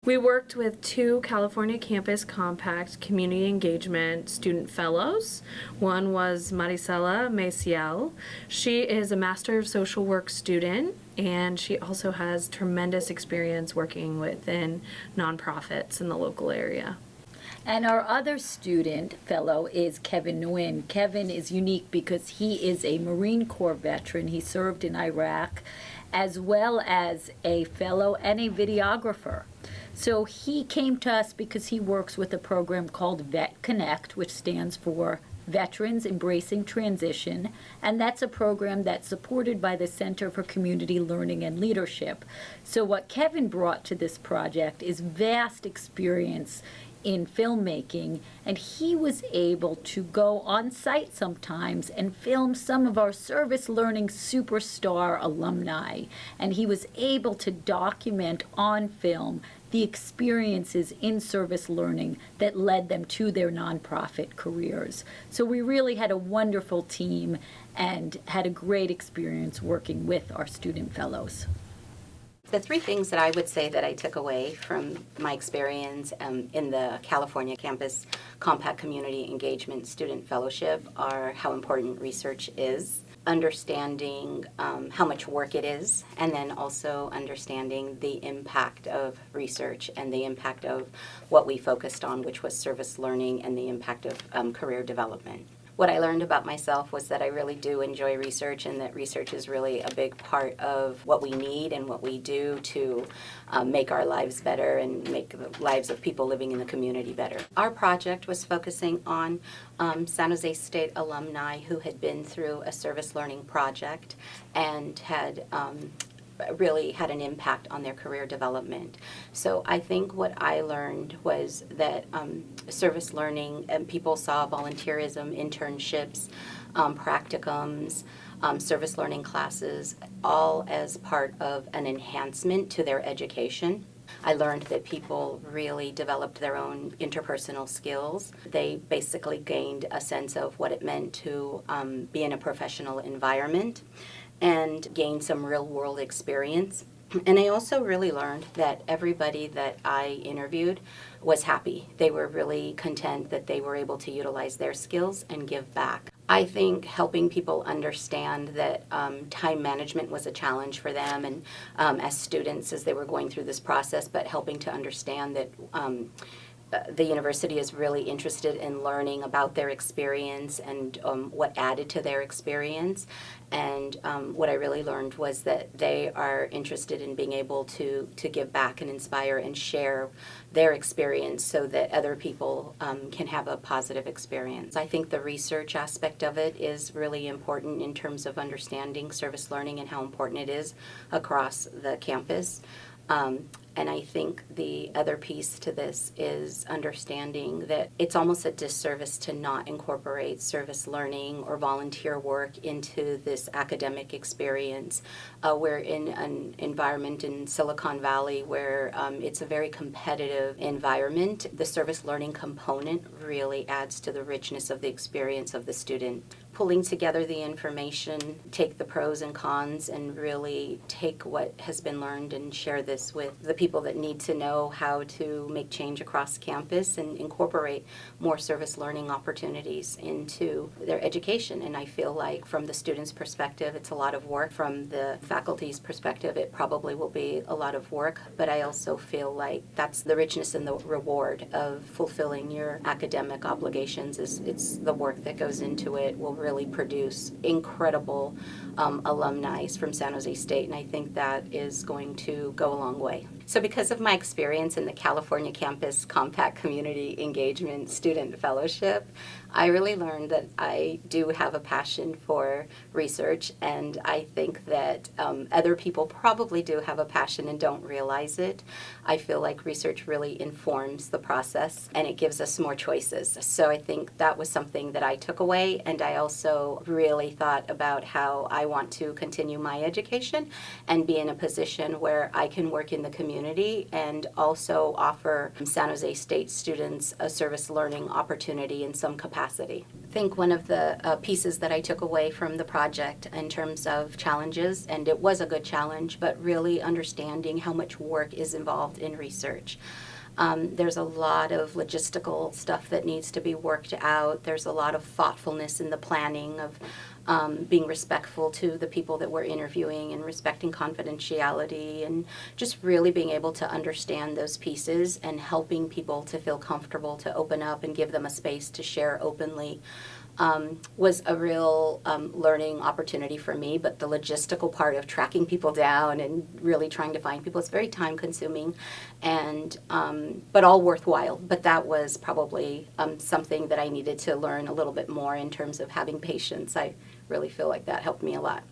We worked with 2 California Campus Compact Community Engagement student fellows. One was Marizela Maciel. She is a Master of Social Work student, and she also has tremendous experience working within nonprofits in the local area. And our other student fellow is Kevin Nguyen. Kevin is unique because he is a Marine Corps veteran. He served in Iraq, as well as a fellow and a videographer. So he came to us because he works with a program called Vet Connect, which stands for Veterans Embracing Transition, and that's a program that's supported by the Center for Community Learning and Leadership. So what Kevin brought to this project is vast experience in filmmaking, and he was able to go on site sometimes and film some of our service learning superstar alumni, and he was able to document on film the experiences in service learning that led them to their nonprofit careers. So we really had a wonderful team and had a great experience working with our student fellows. The 3 things that I would say that I took away from my experience in the California Campus Compact Community Engagement Student Fellowship are how important research is, understanding how much work it is, and then also understanding the impact of research and the impact of what we focused on, which was service learning and the impact of career development. What I learned about myself was that I really do enjoy research, and that research is really a big part of what we need and what we do to make our lives better and make the lives of people living in the community better. Our project was focusing on San Jose State alumni who had been through a service learning project and had really had an impact on their career development. So I think what I learned was that service learning, and people saw volunteerism, internships, practicums, service learning classes, all as part of an enhancement to their education. I learned that people really developed their own interpersonal skills. They basically gained a sense of what it meant to be in a professional environment and gain some real-world experience. And I also really learned that everybody that I interviewed was happy. They were really content that they were able to utilize their skills and give back. I think helping people understand that time management was a challenge for them, and as students as they were going through this process, but helping to understand that the university is really interested in learning about their experience and what added to their experience. And what I really learned was that they are interested in being able to give back and inspire and share their experience so that other people can have a positive experience. I think the research aspect of it is really important in terms of understanding service learning and how important it is across the campus. And I think the other piece to this is understanding that it's almost a disservice to not incorporate service learning or volunteer work into this academic experience. We're in an environment in Silicon Valley where it's a very competitive environment. The service learning component really adds to the richness of the experience of the student. Pulling together the information, take the pros and cons, and really take what has been learned and share this with the people that need to know how to make change across campus and incorporate more service learning opportunities into their education. And I feel like from the students' perspective, it's a lot of work. From the faculty's perspective, it probably will be a lot of work, but I also feel like that's the richness and the reward of fulfilling your academic obligations. It's the work that goes into it will really produce incredible alumni from San Jose State, and I think that is going to go a long way. So because of my experience in the California Campus Compact Community Engagement Student Fellowship, I really learned that I do have a passion for research, and I think that other people probably do have a passion and don't realize it. I feel like research really informs the process and it gives us more choices. So I think that was something that I took away, and I also really thought about how I want to continue my education and be in a position where I can work in the community and also offer San Jose State students a service learning opportunity in some capacity. think one of the pieces that I took away from the project in terms of challenges, and it was a good challenge, but really understanding how much work is involved in research. There's a lot of logistical stuff that needs to be worked out. There's a lot of thoughtfulness in the planning of being respectful to the people that we're interviewing and respecting confidentiality, and just really being able to understand those pieces and helping people to feel comfortable to open up and give them a space to share openly. Was a real learning opportunity for me, but the logistical part of tracking people down and really trying to find people is very time consuming, and but all worthwhile. But that was probably something that I needed to learn a little bit more in terms of having patience. I really feel like that helped me a lot.